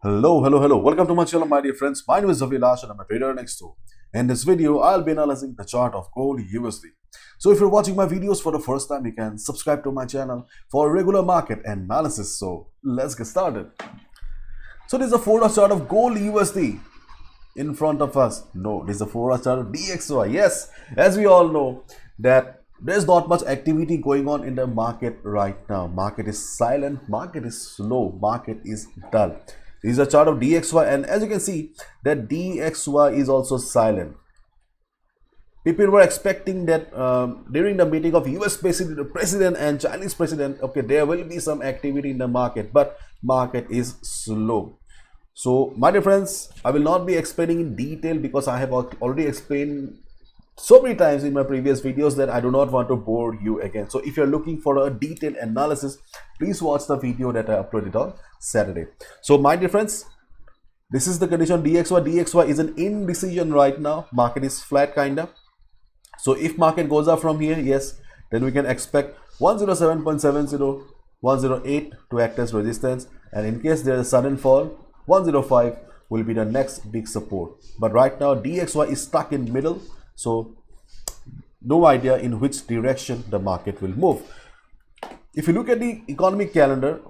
Hello. Welcome to my channel, my dear friends. My name is Avilash and I'm a trader next door. In this video, I'll be analyzing the chart of gold USD. So if you're watching my videos for the first time, you can subscribe to my channel for regular market analysis. So let's get started. So this is a 4-hour chart of gold USD in front of us. No, this is a 4-hour chart of DXY. Yes, as we all know that there's not much activity going on in the market right now. Market is silent, market is slow, market is dull. This is a chart of DXY, and as you can see that DXY is also silent. People were expecting that during the meeting of US president and Chinese president, okay, there will be some activity in the market, but market is slow. So my dear friends, I will not be explaining in detail because I have already explained so many times in my previous videos that I do not want to bore you again. So if you're looking for a detailed analysis, please watch the video that I uploaded on Saturday. So my dear friends, this is the condition DXY. DXY is an indecision right now. Market is flat kinda. So if market goes up from here, yes, then we can expect 107.70, 108 to act as resistance, and in case there is a sudden fall, 105 will be the next big support. But right now DXY is stuck in middle, so no idea in which direction the market will move. If you look at the economic calendar,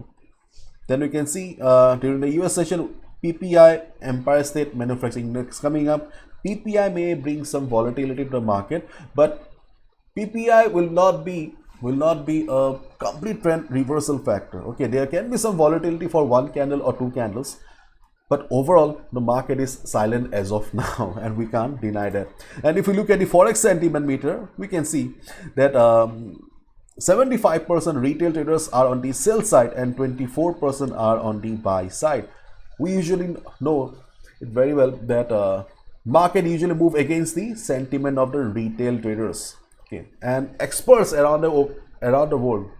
then we can see during the US session, PPI, Empire State Manufacturing Index coming up. PPI may bring some volatility to the market, but PPI will not be a complete trend reversal factor. Okay, there can be some volatility for one candle or two candles, but overall the market is silent as of now, and we can't deny that. And if we look at the Forex sentiment meter, we can see that 75% retail traders are on the sell side and 24% are on the buy side. We usually know it very well that market usually move against the sentiment of the retail traders. Okay, and experts around the world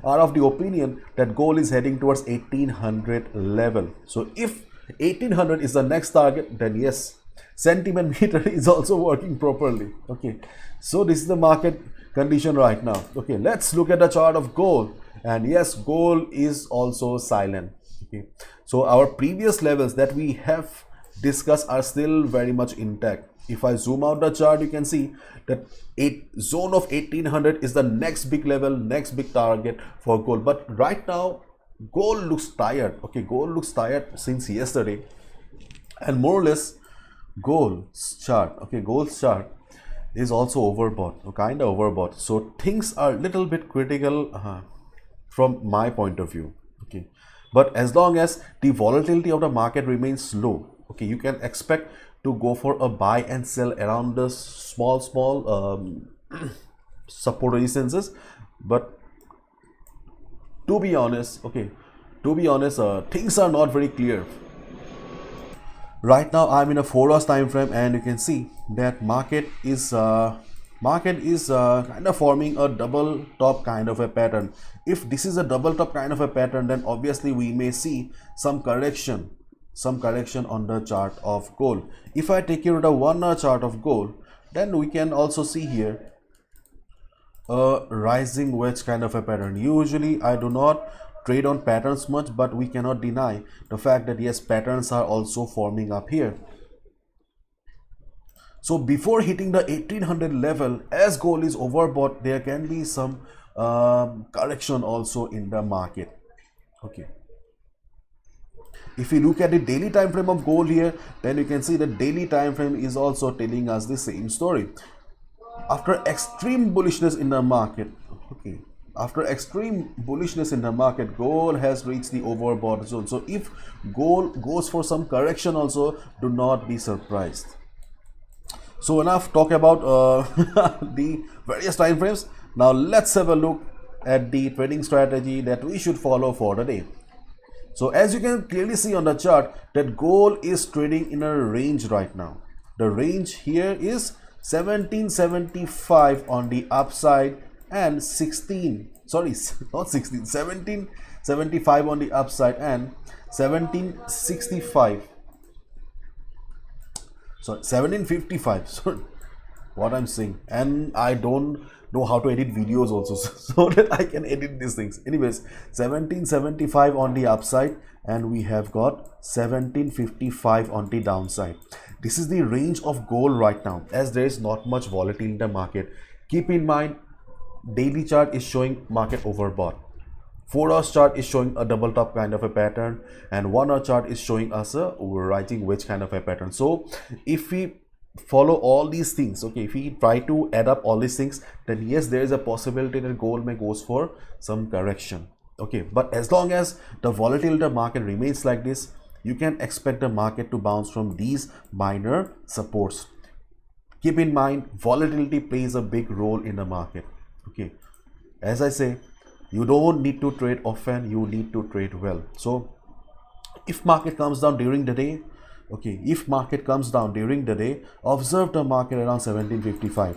are of the opinion that gold is heading towards 1800 level. So if 1800 is the next target, then yes, sentiment meter is also working properly. Okay, so this is the market condition right now. Okay, let's look at the chart of gold, and yes, gold is also silent. Okay, so our previous levels that we have discussed are still very much intact. If I zoom out the chart, you can see that zone of 1800 is the next big level, next big target for gold. But right now gold looks tired. Okay, gold looks tired since yesterday, and more or less gold's chart is also overbought, kind of overbought. So things are a little bit critical from my point of view. Okay, but as long as the volatility of the market remains low, okay, you can expect to go for a buy and sell around the small support resistances. But to be honest, things are not very clear. Right now I'm in a 4-hour time frame, and you can see that market is kind of forming a double top kind of a pattern. If this is a double top kind of a pattern, then obviously we may see some correction on the chart of gold. If I take you to the 1-hour chart of gold, then we can also see here a rising wedge kind of a pattern. Usually I do not trade on patterns much, but we cannot deny the fact that yes, patterns are also forming up here. So before hitting the 1800 level, as gold is overbought, there can be some correction also in the market. Okay, if we look at the daily time frame of gold here, then you can see the daily time frame is also telling us the same story. After extreme bullishness in the market, okay, after extreme bullishness in the market, gold has reached the overbought zone. So if gold goes for some correction also, do not be surprised. So enough talk about the various time frames. Now let's have a look at the trading strategy that we should follow for the day. So as you can clearly see on the chart that gold is trading in a range right now. The range here is 1775 on the upside and 1775 on the upside and 1755. Sorry, 1755. Sorry, what I'm saying, and I don't know how to edit videos also so that I can edit these things. Anyways, 1775 on the upside and we have got 1755 on the downside. This is the range of gold right now, as there is not much volatility in the market. Keep in mind, daily chart is showing market overbought. 4-hour chart is showing a double top kind of a pattern, and 1-hour chart is showing us a rising wedge kind of a pattern. So if we follow all these things, okay, if we try to add up all these things, then yes, there is a possibility that gold may goes for some correction. Okay, but as long as the volatility of the market remains like this, you can expect the market to bounce from these minor supports. Keep in mind, volatility plays a big role in the market. Okay, as I say, you don't need to trade often, you need to trade well. So if market comes down during the day, okay, if market comes down during the day, observe the market around 1755.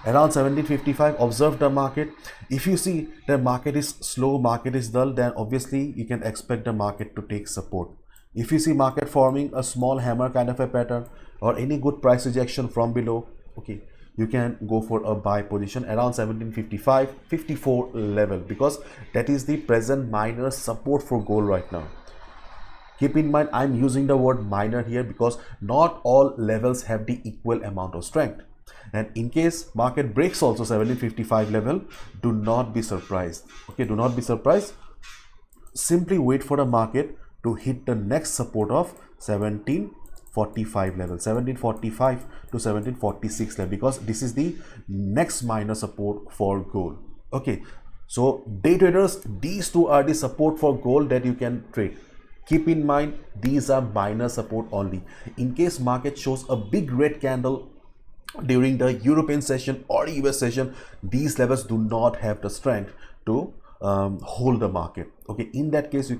Around 1755, observe the market. If you see the market is slow, market is dull, then obviously you can expect the market to take support. If you see market forming a small hammer kind of a pattern or any good price rejection from below, okay, you can go for a buy position around 1755 54 level, because that is the present minor support for gold right now. Keep in mind, I'm using the word minor here because not all levels have the equal amount of strength, and in case market breaks also 1755 level, do not be surprised. Okay, do not be surprised. Simply wait for the market to hit the next support of 1745 level, 1745 to 1746 level, because this is the next minor support for gold. Okay, so day traders, these two are the support for gold that you can trade. Keep in mind, these are minor support only. In case market shows a big red candle during the European session or US session, these levels do not have the strength to hold the market. Okay, in that case, you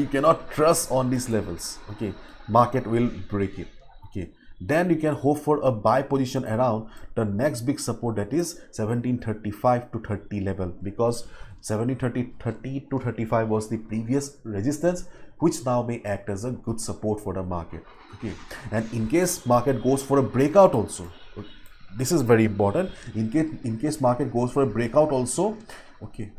cannot trust on these levels. Okay, market will break it. Okay, then you can hope for a buy position around the next big support, that is 1735 to 30 level, because 1730 to 35 was the previous resistance, which now may act as a good support for the market. Okay, and in case market goes for a breakout also, this is very important, in case market goes for a breakout also, okay,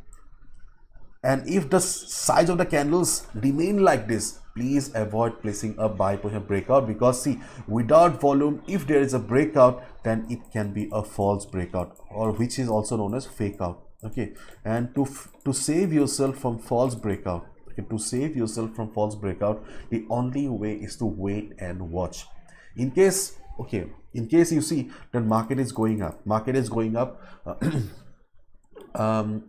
and if the size of the candles remain like this, please avoid placing a buy position breakout, because see, without volume, if there is a breakout, then it can be a false breakout, or which is also known as fake out. Okay, and to save yourself from false breakout, okay, to save yourself from false breakout, the only way is to wait and watch. In case, okay, in case you see that market is going up,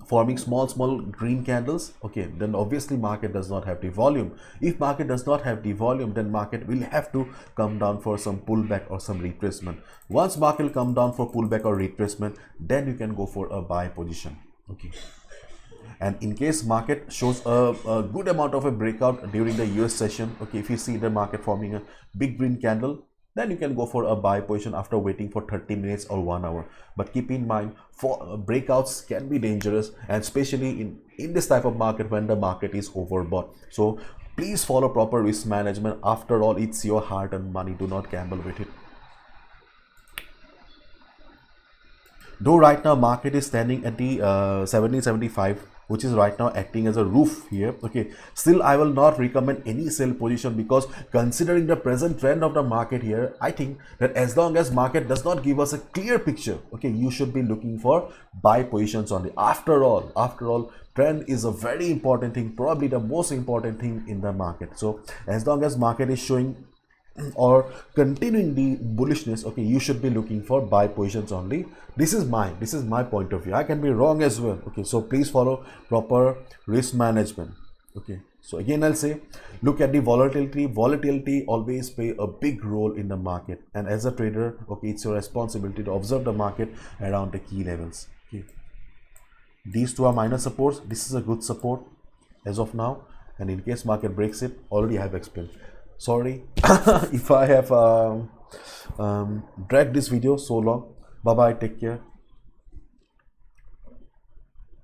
forming small green candles, okay, then obviously market does not have the volume. If market does not have the volume, then market will have to come down for some pullback or some retracement. Once market will come down for pullback or retracement, then you can go for a buy position. Okay, and in case market shows a good amount of a breakout during the US session, okay, if you see the market forming a big green candle, then you can go for a buy position after waiting for 30 minutes or 1 hour. But keep in mind, for breakouts can be dangerous, and especially in this type of market when the market is overbought. So please follow proper risk management. After all, it's your hard-earned money. Do not gamble with it. Though right now market is standing at the 1775, which is right now acting as a roof here, okay, still I will not recommend any sell position, because considering the present trend of the market here, I think that as long as market does not give us a clear picture, okay, you should be looking for buy positions only. After all, trend is a very important thing, probably the most important thing in the market. So as long as market is showing or continuing the bullishness, okay, you should be looking for buy positions only. This is my point of view. I can be wrong as well. Okay, so please follow proper risk management. Okay, so again I'll say, look at the volatility always play a big role in the market, and as a trader, okay, it's your responsibility to observe the market around the key levels. Okay, these two are minor supports. This is a good support as of now, and in case market breaks it, already I have explained. Sorry if I have dragged this video so long. Bye bye, take care.